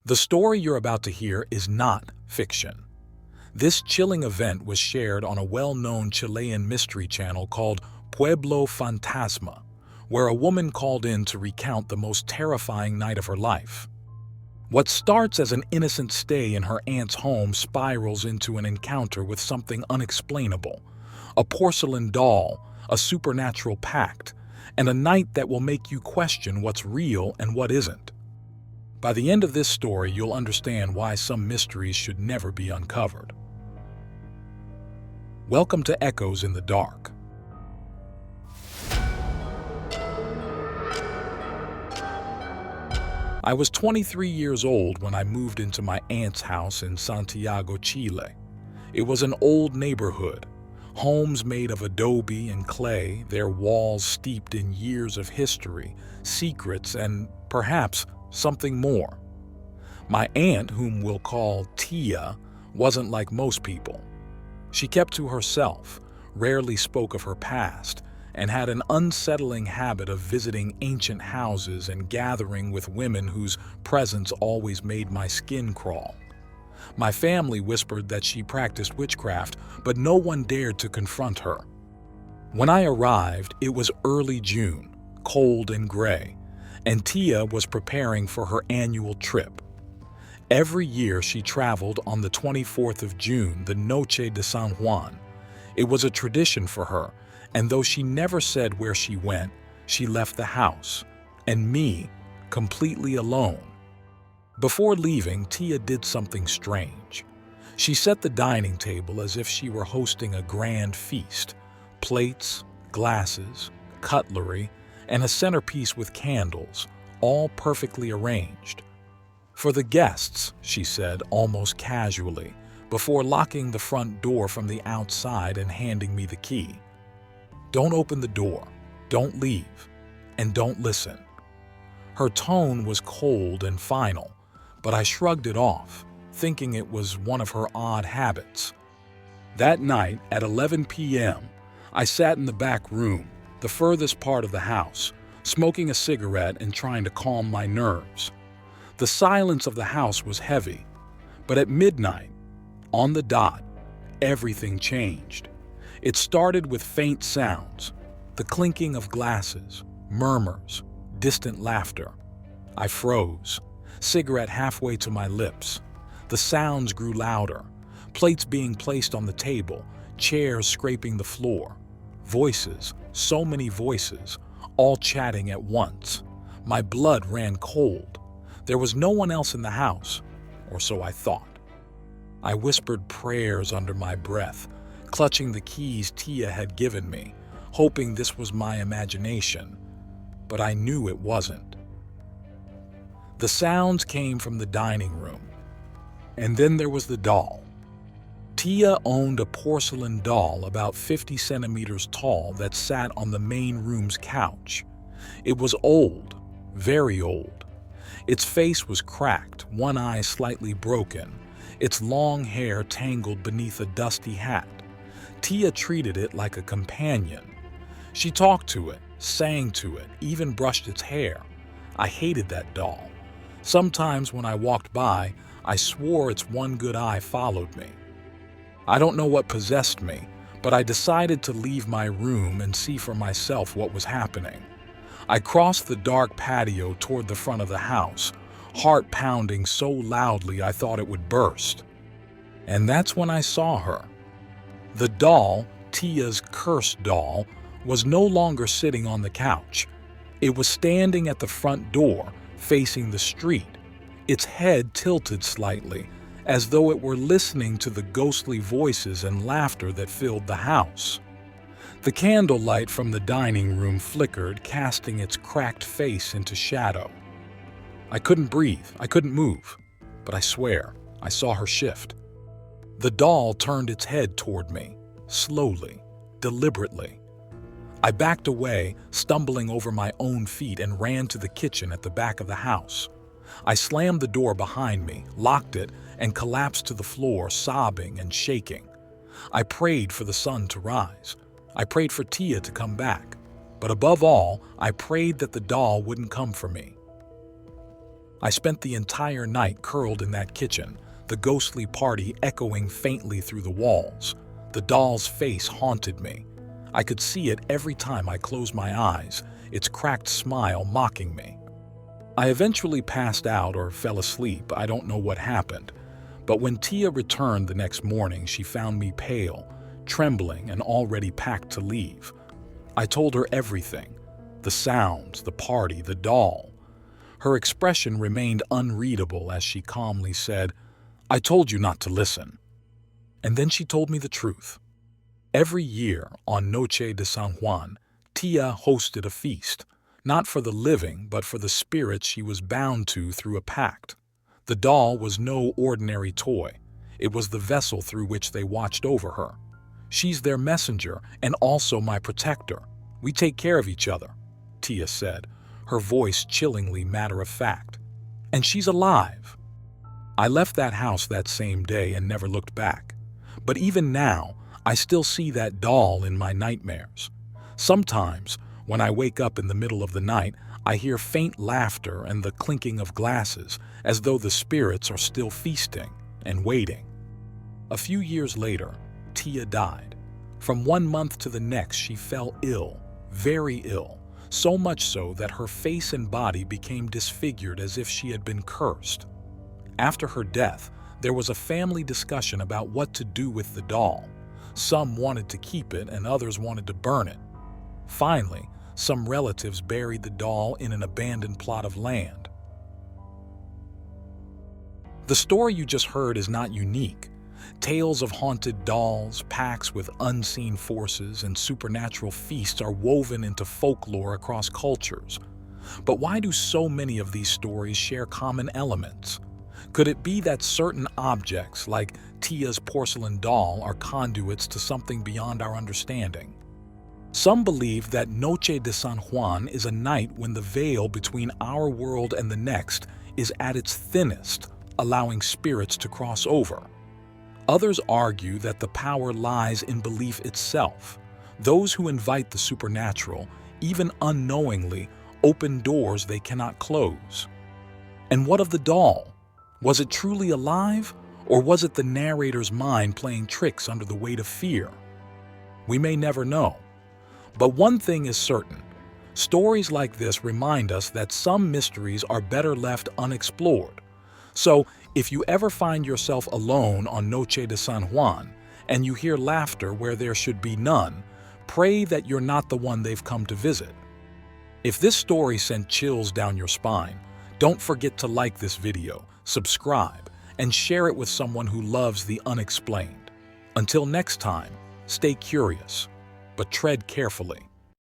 The story you're about to hear is not fiction. This chilling event was shared on a well-known Chilean mystery channel called PuebloFantasma, where a woman called in to recount the most terrifying night of her life. What starts as an innocent stay in her aunt's home spirals into an encounter with something unexplainable, a porcelain doll, a supernatural pact, and a night that will make you question what's real and what isn't. By the end of this story, you'll understand why some mysteries should never be uncovered. Welcome to Echoes in the Dark. I was 23 years old when I moved into my aunt's house in Santiago, Chile. It was an old neighborhood, homes made of adobe and clay, their walls steeped in years of history, secrets, and perhaps something more. My aunt, whom we'll call Tia, wasn't like most people. She kept to herself, rarely spoke of her past, and had an unsettling habit of visiting ancient houses and gathering with women whose presence always made my skin crawl. My family whispered that she practiced witchcraft, but no one dared to confront her. When I arrived, it was early June, cold and gray, and Tia was preparing for her annual trip. Every year she traveled on the 24th of June, the Noche de San Juan. It was a tradition for her, and though she never said where she went, she left the house, and me, completely alone. Before leaving, Tia did something strange. She set the dining table as if she were hosting a grand feast. Plates, glasses, cutlery, and a centerpiece with candles, all perfectly arranged. "For the guests," she said almost casually, before locking the front door from the outside and handing me the key. "Don't open the door, don't leave, and don't listen." Her tone was cold and final, but I shrugged it off, thinking it was one of her odd habits. That night, at 11 p.m., I sat in the back room, the furthest part of the house, smoking a cigarette and trying to calm my nerves. The silence of the house was heavy, but at midnight, on the dot, everything changed. It started with faint sounds, the clinking of glasses, murmurs, distant laughter. I froze, cigarette halfway to my lips. The sounds grew louder, plates being placed on the table, chairs scraping the floor. Voices, so many voices, all chatting at once. My blood ran cold. There was no one else in the house, or so I thought. I whispered prayers under my breath, clutching the keys Tia had given me, hoping this was my imagination, but I knew it wasn't. The sounds came from the dining room, and then there was the doll. Tia owned a porcelain doll about 50 centimeters tall that sat on the main room's couch. It was old, very old. Its face was cracked, one eye slightly broken, its long hair tangled beneath a dusty hat. Tia treated it like a companion. She talked to it, sang to it, even brushed its hair. I hated that doll. Sometimes when I walked by, I swore its one good eye followed me. I don't know what possessed me, but I decided to leave my room and see for myself what was happening. I crossed the dark patio toward the front of the house, heart pounding so loudly I thought it would burst. And that's when I saw her. The doll, Tia's cursed doll, was no longer sitting on the couch. It was standing at the front door, facing the street, its head tilted slightly, as though it were listening to the ghostly voices and laughter that filled the house. The candlelight from the dining room flickered, casting its cracked face into shadow. I couldn't breathe, I couldn't move, but I swear, I saw her shift. The doll turned its head toward me, slowly, deliberately. I backed away, stumbling over my own feet, and ran to the kitchen at the back of the house. I slammed the door behind me, locked it, and collapsed to the floor, sobbing and shaking. I prayed for the sun to rise. I prayed for Tia to come back. But above all, I prayed that the doll wouldn't come for me. I spent the entire night curled in that kitchen, the ghostly party echoing faintly through the walls. The doll's face haunted me. I could see it every time I closed my eyes, its cracked smile mocking me. I eventually passed out or fell asleep. I don't know what happened. But when Tia returned the next morning, she found me pale, trembling, and already packed to leave. I told her everything: the sounds, the party, the doll. Her expression remained unreadable as she calmly said, "I told you not to listen." And then she told me the truth. Every year on Noche de San Juan, Tia hosted a feast, not for the living, but for the spirits she was bound to through a pact. The doll was no ordinary toy. It was the vessel through which they watched over her. "She's their messenger and also my protector. We take care of each other," Tia said, her voice chillingly matter-of-fact. "And she's alive." I left that house that same day and never looked back. But even now, I still see that doll in my nightmares. Sometimes, when I wake up in the middle of the night, I hear faint laughter and the clinking of glasses, as though the spirits are still feasting and waiting. A few years later, Tia died. From 1 month to the next, she fell ill, very ill, so much so that her face and body became disfigured as if she had been cursed. After her death, there was a family discussion about what to do with the doll. Some wanted to keep it and others wanted to burn it. Finally, some relatives buried the doll in an abandoned plot of land. The story you just heard is not unique. Tales of haunted dolls, pacts with unseen forces, and supernatural feasts are woven into folklore across cultures. But why do so many of these stories share common elements? Could it be that certain objects, like Tia's porcelain doll, are conduits to something beyond our understanding? Some believe that Noche de San Juan is a night when the veil between our world and the next is at its thinnest, allowing spirits to cross over. Others argue that the power lies in belief itself. Those who invite the supernatural, even unknowingly, open doors they cannot close. And what of the doll? Was it truly alive, or was it the narrator's mind playing tricks under the weight of fear? We may never know. But one thing is certain: stories like this remind us that some mysteries are better left unexplored. So, if you ever find yourself alone on Noche de San Juan and you hear laughter where there should be none, pray that you're not the one they've come to visit. If this story sent chills down your spine, don't forget to like this video, subscribe, and share it with someone who loves the unexplained. Until next time, stay curious, but tread carefully.